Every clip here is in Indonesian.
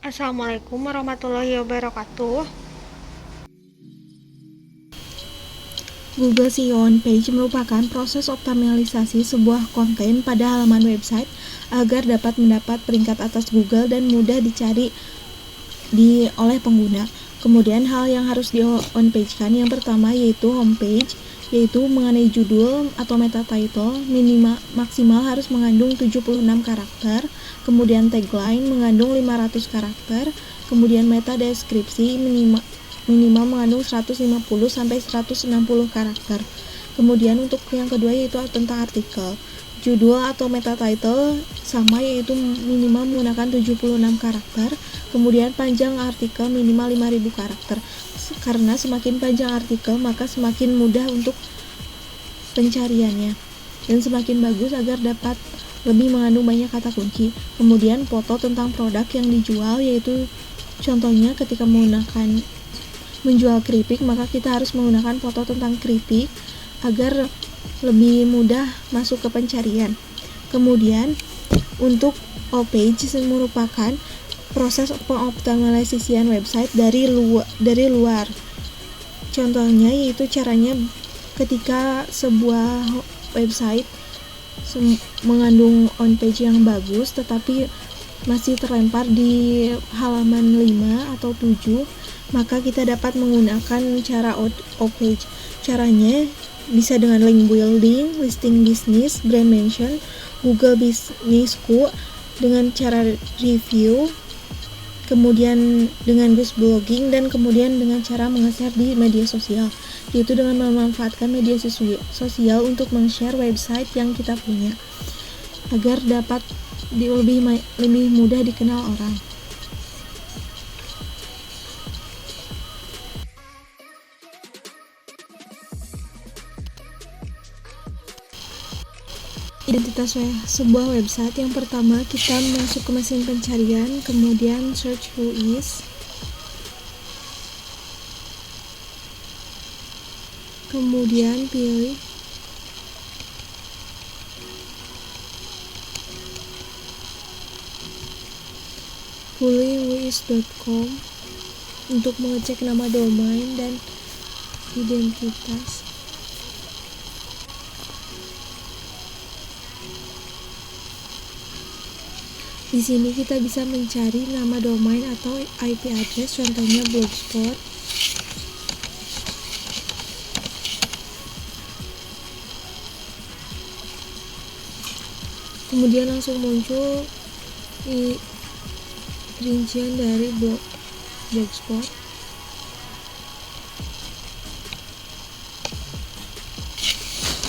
Assalamualaikum warahmatullahi wabarakatuh. Google SEO on Page merupakan proses optimalisasi sebuah konten pada halaman website agar dapat mendapat peringkat atas Google dan mudah dicari oleh pengguna. Kemudian hal yang harus di on page kan yang pertama yaitu homepage, yaitu mengenai judul atau meta title maksimal harus mengandung 76 karakter, kemudian tagline mengandung 500 karakter, kemudian meta deskripsi minimal mengandung 150 sampai 160 karakter. Kemudian untuk yang kedua yaitu tentang artikel. Judul atau meta title sama, yaitu minimal menggunakan 76 karakter. Kemudian panjang artikel minimal 5000 karakter. Karena semakin panjang artikel maka semakin mudah untuk pencariannya dan semakin bagus agar dapat lebih mengandung banyak kata kunci. Kemudian foto tentang produk yang dijual, yaitu contohnya ketika menjual keripik maka kita harus menggunakan foto tentang keripik agar lebih mudah masuk ke pencarian. Kemudian untuk all-page merupakan proses pengoptimalisasian website dari luar. Contohnya yaitu caranya ketika sebuah website mengandung on-page yang bagus tetapi masih terlempar di halaman 5 atau 7, maka kita dapat menggunakan cara off-page. Caranya bisa dengan link building, listing bisnis, brand mention, Google Businessku dengan cara review, kemudian dengan guest blogging, dan kemudian dengan cara menge-share di media sosial, yaitu dengan memanfaatkan media sosial untuk meng-share website yang kita punya agar dapat lebih mudah dikenal orang. Identitas sebuah website, yang pertama kita masuk ke mesin pencarian, kemudian search who is, kemudian pilih whois.com untuk mengecek nama domain dan identitas. Di sini kita bisa mencari nama domain atau IP address, contohnya blogspot. Kemudian langsung muncul rincian dari blogspot.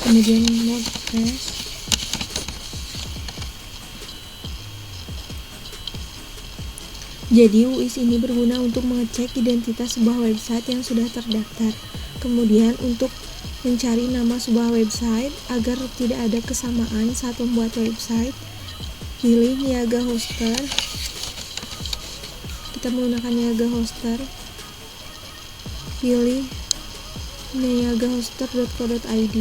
Kemudian WordPress. Jadi WHOIS ini berguna untuk mengecek identitas sebuah website yang sudah terdaftar. Kemudian untuk mencari nama sebuah website agar tidak ada kesamaan saat membuat website, pilih Niaga Hoster. Kita menggunakan Niaga Hoster. Pilih niagahoster.co.id.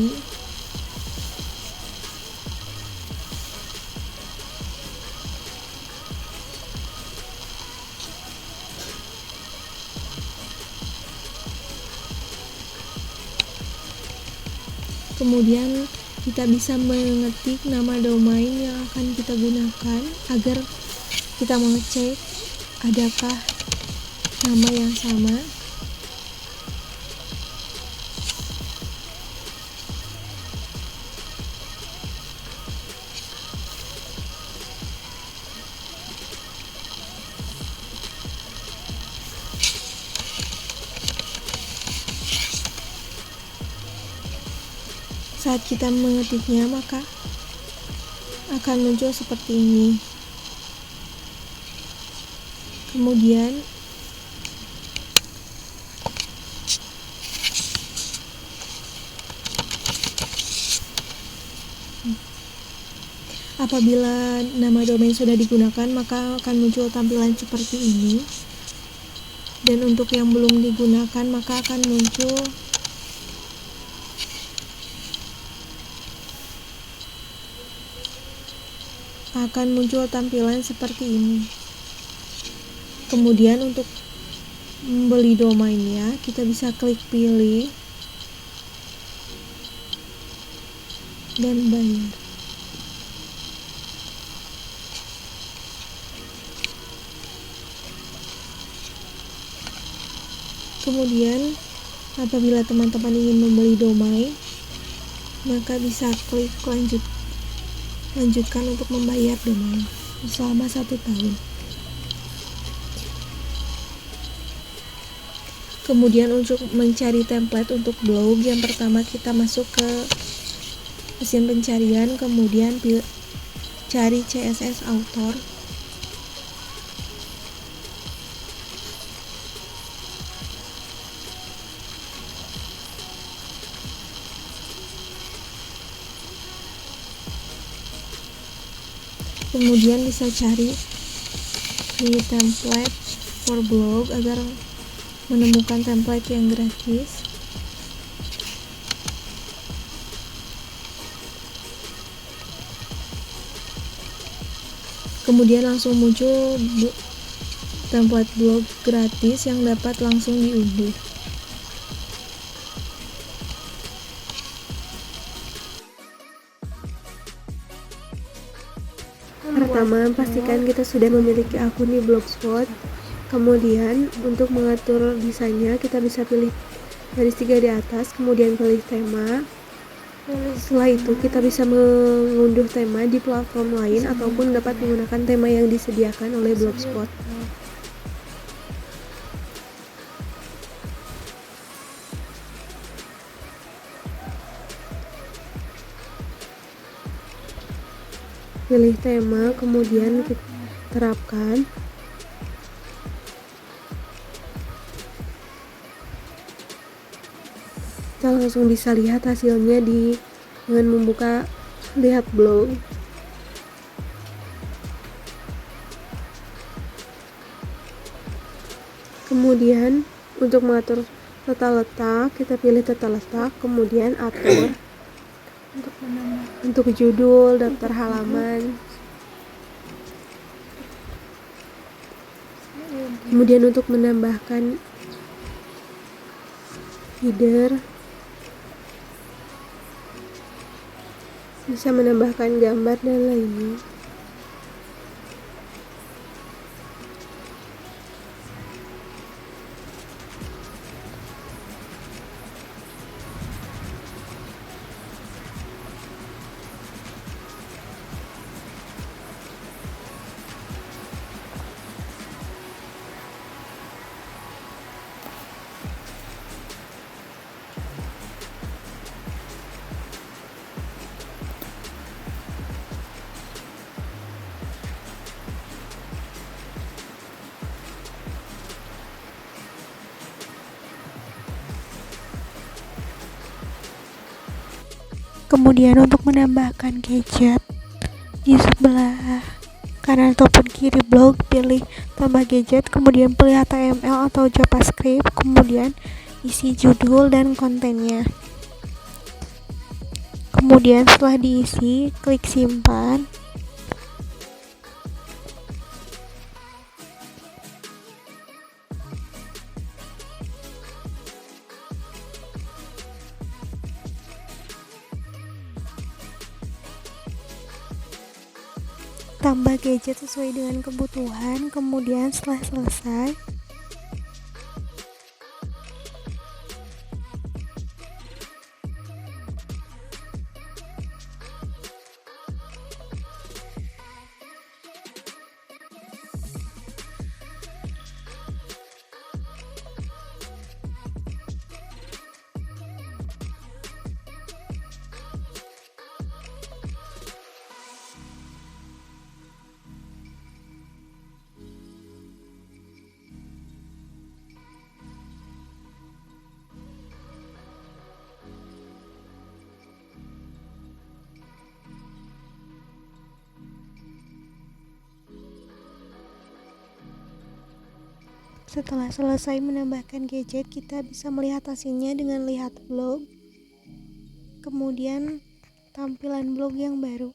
Kemudian kita bisa mengetik nama domain yang akan kita gunakan agar kita mengecek adakah nama yang sama. Saat kita mengetiknya maka akan muncul seperti ini. Kemudian apabila nama domain sudah digunakan maka akan muncul tampilan seperti ini. Dan untuk yang belum digunakan maka akan muncul tampilan seperti ini. Kemudian untuk membeli domainnya, kita bisa klik pilih dan bayar. Kemudian apabila teman-teman ingin membeli domain, maka bisa klik lanjutkan untuk membayar domain selama 1 tahun. Kemudian untuk mencari template untuk blog, yang pertama kita masuk ke mesin pencarian, kemudian cari CSS author. Kemudian bisa cari di template for blog agar menemukan template yang gratis. Kemudian langsung muncul template blog gratis yang dapat langsung diunduh. Pertama, pastikan kita sudah memiliki akun di Blogspot. Kemudian, untuk mengatur desainnya, kita bisa pilih garis 3 di atas, kemudian pilih tema. Setelah itu, kita bisa mengunduh tema di platform lain ataupun dapat menggunakan tema yang disediakan oleh Blogspot. Pilih tema, kemudian kita terapkan. Kita langsung bisa lihat hasilnya dengan membuka lihat blog. Kemudian untuk mengatur tata letak, kita pilih tata letak, kemudian atur untuk judul, daftar halaman. Kemudian untuk menambahkan header, bisa menambahkan gambar dan lainnya. Kemudian untuk menambahkan gadget, di sebelah kanan ataupun kiri blog pilih tambah gadget, kemudian pilih HTML atau JavaScript, kemudian isi judul dan kontennya. Kemudian setelah diisi, klik simpan. Tambah gadget sesuai dengan kebutuhan. Kemudian setelah selesai, setelah selesai menambahkan gadget, kita bisa melihat hasilnya dengan lihat blog, kemudian tampilan blog yang baru.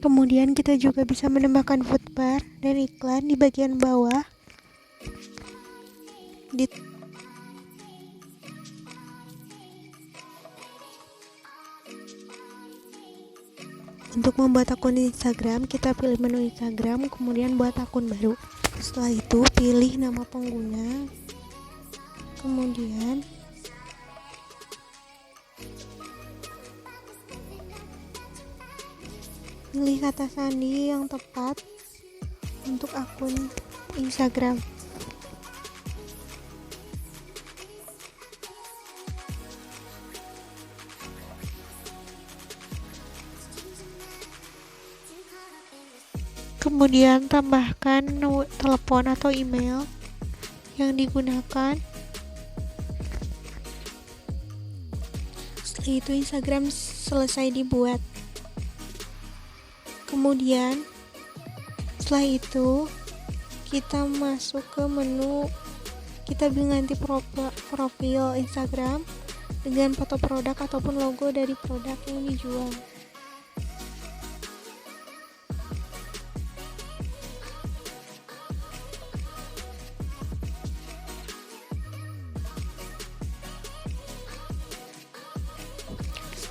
Kemudian kita juga bisa menambahkan foodbar dan iklan di bagian bawah. Untuk membuat akun Instagram, kita pilih menu Instagram, kemudian buat akun baru. Setelah itu pilih nama pengguna, kemudian pilih kata sandi yang tepat untuk akun Instagram. Kemudian tambahkan telepon atau email yang digunakan. Setelah itu Instagram selesai dibuat. Kemudian setelah itu kita masuk ke menu, kita ganti profil Instagram dengan foto produk ataupun logo dari produk yang dijual.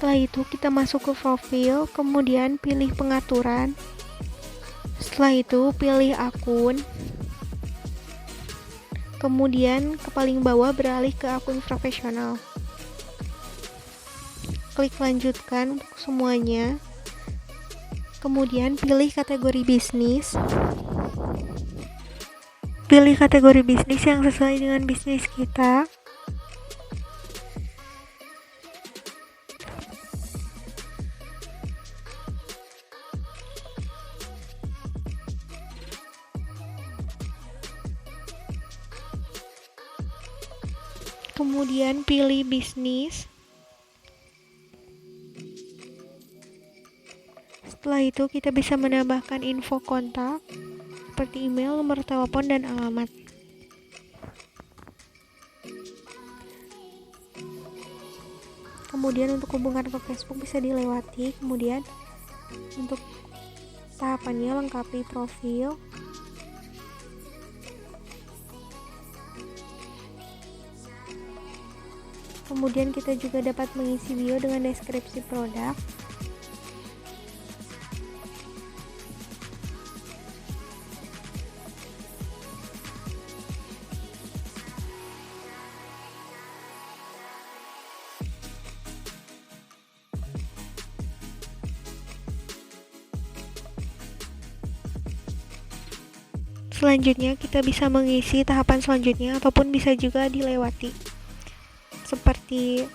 Setelah itu kita masuk ke profil, kemudian pilih pengaturan. Setelah itu pilih akun. Kemudian ke paling bawah beralih ke akun profesional. Klik lanjutkan semuanya. Kemudian pilih kategori bisnis. Pilih kategori bisnis yang sesuai dengan bisnis kita. Kemudian pilih bisnis. Setelah itu kita bisa menambahkan info kontak seperti email, nomor telepon, dan alamat. Kemudian untuk hubungan ke Facebook bisa dilewati. Kemudian untuk tahapannya lengkapi profil. Kemudian kita juga dapat mengisi bio dengan deskripsi produk. Selanjutnya kita bisa mengisi tahapan selanjutnya ataupun bisa juga dilewati. Seperti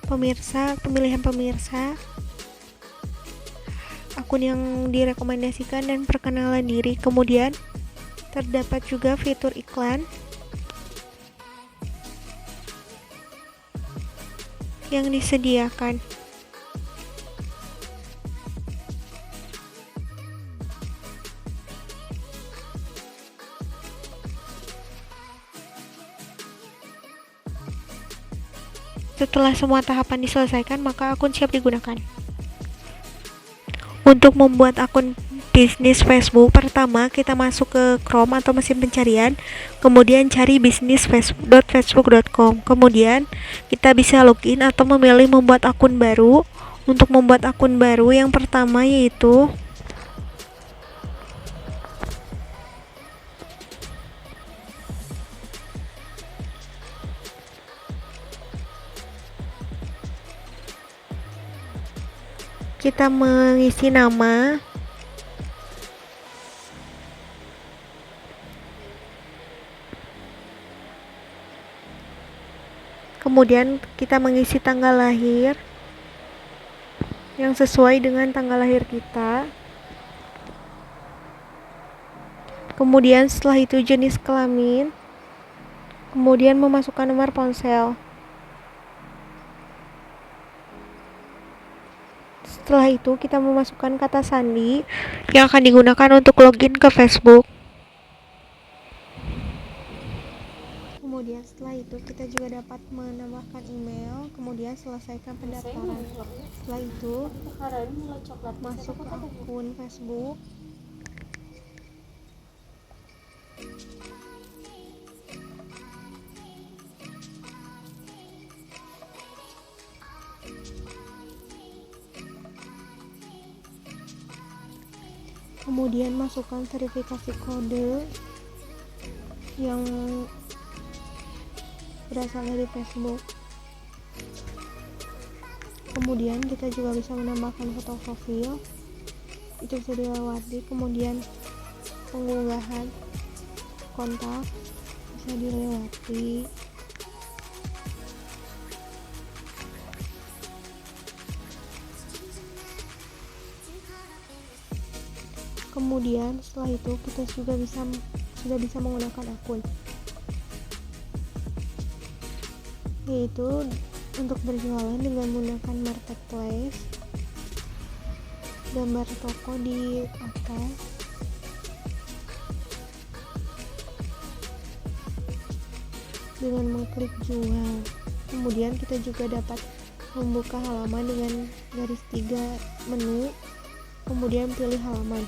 pemilihan pemirsa, akun yang direkomendasikan, dan perkenalan diri. Kemudian terdapat juga fitur iklan yang disediakan. Setelah semua tahapan diselesaikan, maka akun siap digunakan. Untuk membuat akun bisnis Facebook, pertama kita masuk ke Chrome atau mesin pencarian, kemudian cari bisnis.facebook.com. Kemudian kita bisa login atau memilih membuat akun baru. Untuk membuat akun baru, yang pertama yaitu kita mengisi nama, kemudian kita mengisi tanggal lahir yang sesuai dengan tanggal lahir kita. Kemudian setelah itu jenis kelamin, kemudian memasukkan nomor ponsel. Setelah itu kita memasukkan kata sandi yang akan digunakan untuk login ke Facebook. Kemudian setelah itu kita juga dapat menambahkan email, kemudian selesaikan pendaftaran. Setelah itu masuk ke akun Facebook. Kemudian masukkan verifikasi kode yang berasal dari Facebook. Kemudian kita juga bisa menambahkan foto profil, itu bisa dilewati. Kemudian pengunggahan kontak bisa dilewati. Kemudian setelah itu kita sudah bisa menggunakan akun, yaitu untuk berjualan dengan menggunakan marketplace, gambar toko di atas, dengan mengklik jual. Kemudian kita juga dapat membuka halaman dengan garis 3 menu, kemudian pilih halaman.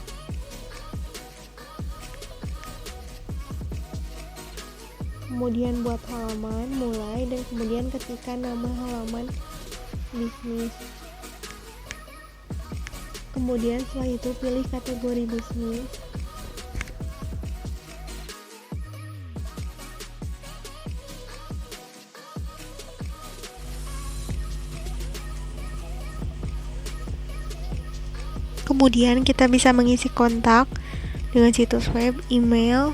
Kemudian buat halaman, mulai, dan kemudian ketikkan nama halaman bisnis. Kemudian setelah itu pilih kategori bisnis. Kemudian kita bisa mengisi kontak dengan situs web, email,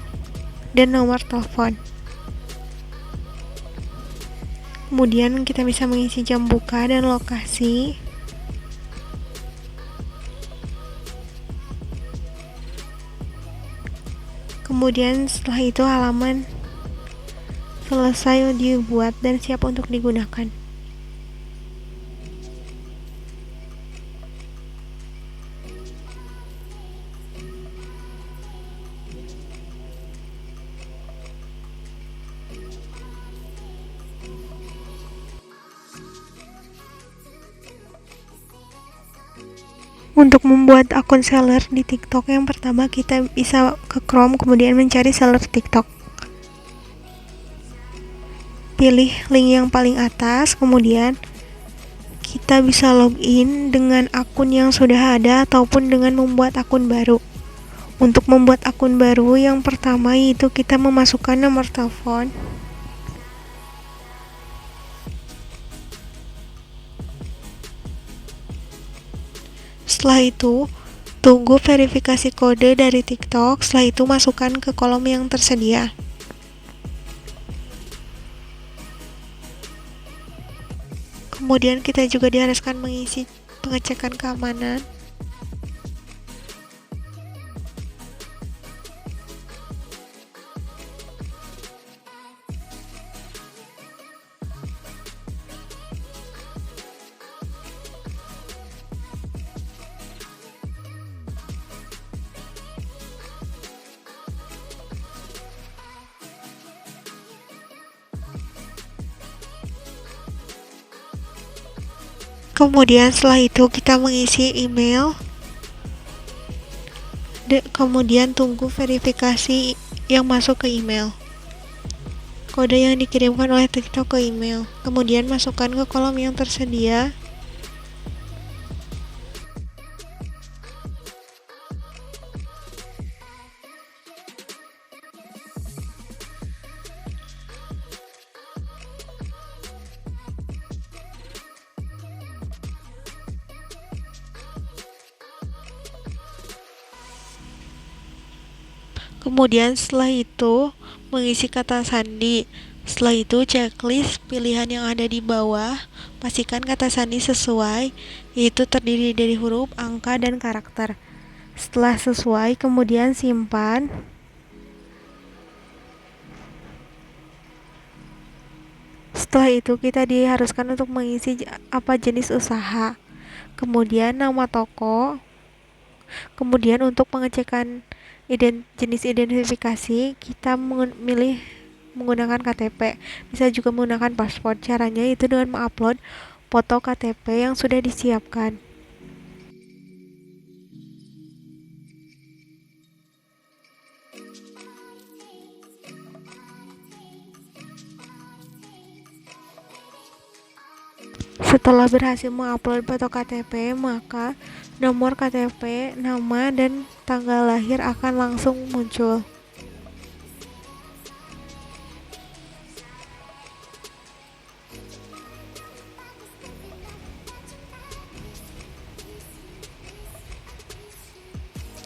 dan nomor telepon. Kemudian kita bisa mengisi jam buka dan lokasi. Kemudian setelah itu halaman selesai dibuat dan siap untuk digunakan. Untuk membuat akun seller di TikTok, yang pertama kita bisa ke Chrome, kemudian mencari seller TikTok. Pilih link yang paling atas, kemudian kita bisa login dengan akun yang sudah ada ataupun dengan membuat akun baru. Untuk membuat akun baru, yang pertama yaitu kita memasukkan nomor telepon. Setelah itu, tunggu verifikasi kode dari TikTok. Setelah itu, masukkan ke kolom yang tersedia. Kemudian kita juga diharuskan mengisi pengecekan keamanan. Kemudian setelah itu kita mengisi email, kemudian tunggu verifikasi yang masuk ke email, kode yang dikirimkan oleh TikTok ke email. Kemudian masukkan ke kolom yang tersedia. Kemudian setelah itu mengisi kata sandi. Setelah itu checklist pilihan yang ada di bawah. Pastikan kata sandi sesuai, yaitu terdiri dari huruf, angka, dan karakter. Setelah sesuai, kemudian simpan. Setelah itu kita diharuskan untuk mengisi apa jenis usaha, kemudian nama toko. Kemudian untuk pengecekan jenis identifikasi, kita memilih menggunakan KTP. Bisa juga menggunakan paspor. Caranya itu dengan mengupload foto KTP yang sudah disiapkan. Setelah berhasil mengupload foto KTP, maka nomor KTP, nama, dan tanggal lahir akan langsung muncul.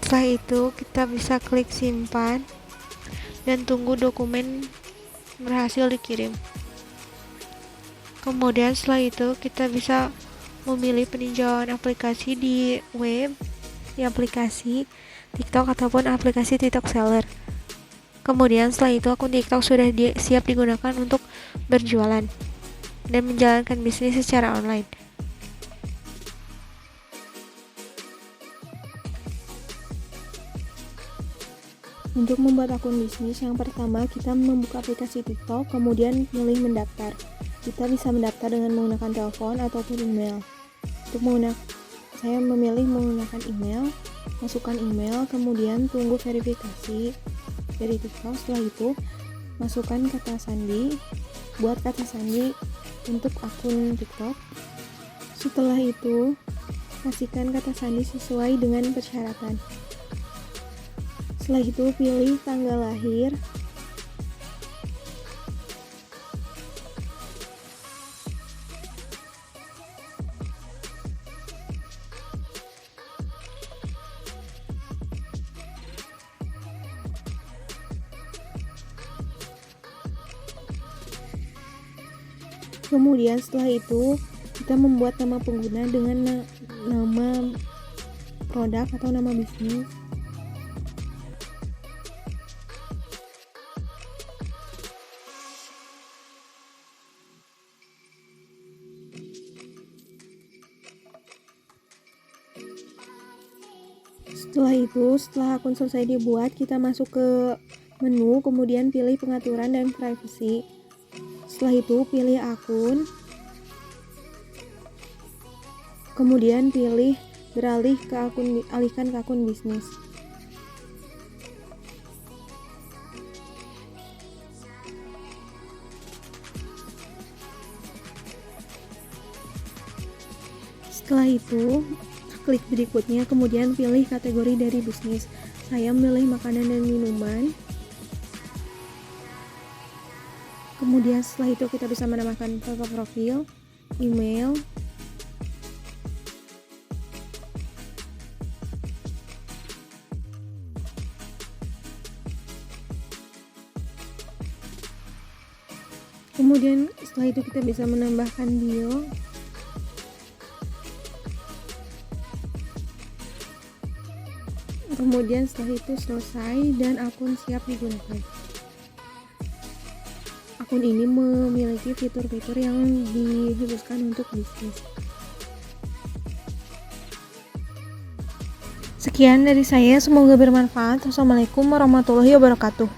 Setelah itu, kita bisa klik simpan dan tunggu dokumen berhasil dikirim. Kemudian setelah itu kita bisa memilih peninjauan aplikasi di web, di aplikasi TikTok ataupun aplikasi TikTok Seller. Kemudian setelah itu akun TikTok sudah siap digunakan untuk berjualan dan menjalankan bisnis secara online. Untuk membuat akun bisnis, yang pertama kita membuka aplikasi TikTok, kemudian pilih mendaftar. Kita bisa mendaftar dengan menggunakan telepon ataupun email. Saya memilih menggunakan email, masukkan email, kemudian tunggu verifikasi dari TikTok. Setelah itu, masukkan kata sandi, buat kata sandi untuk akun TikTok. Setelah itu, pastikan kata sandi sesuai dengan persyaratan. Setelah itu, pilih tanggal lahir. Kemudian setelah itu kita membuat nama pengguna dengan nama produk atau nama bisnis. Setelah akun selesai dibuat, kita masuk ke menu, kemudian pilih pengaturan dan privacy. Setelah itu pilih akun, kemudian pilih alihkan ke akun bisnis. Setelah itu klik berikutnya, kemudian pilih kategori dari bisnis. Saya memilih makanan dan minuman. Kemudian setelah itu kita bisa menambahkan foto profil, email, kemudian setelah itu kita bisa menambahkan bio. Kemudian setelah itu selesai dan akun siap digunakan. Akun ini memiliki fitur-fitur yang dikhususkan untuk bisnis. Sekian dari saya, semoga bermanfaat. Wassalamualaikum warahmatullahi wabarakatuh.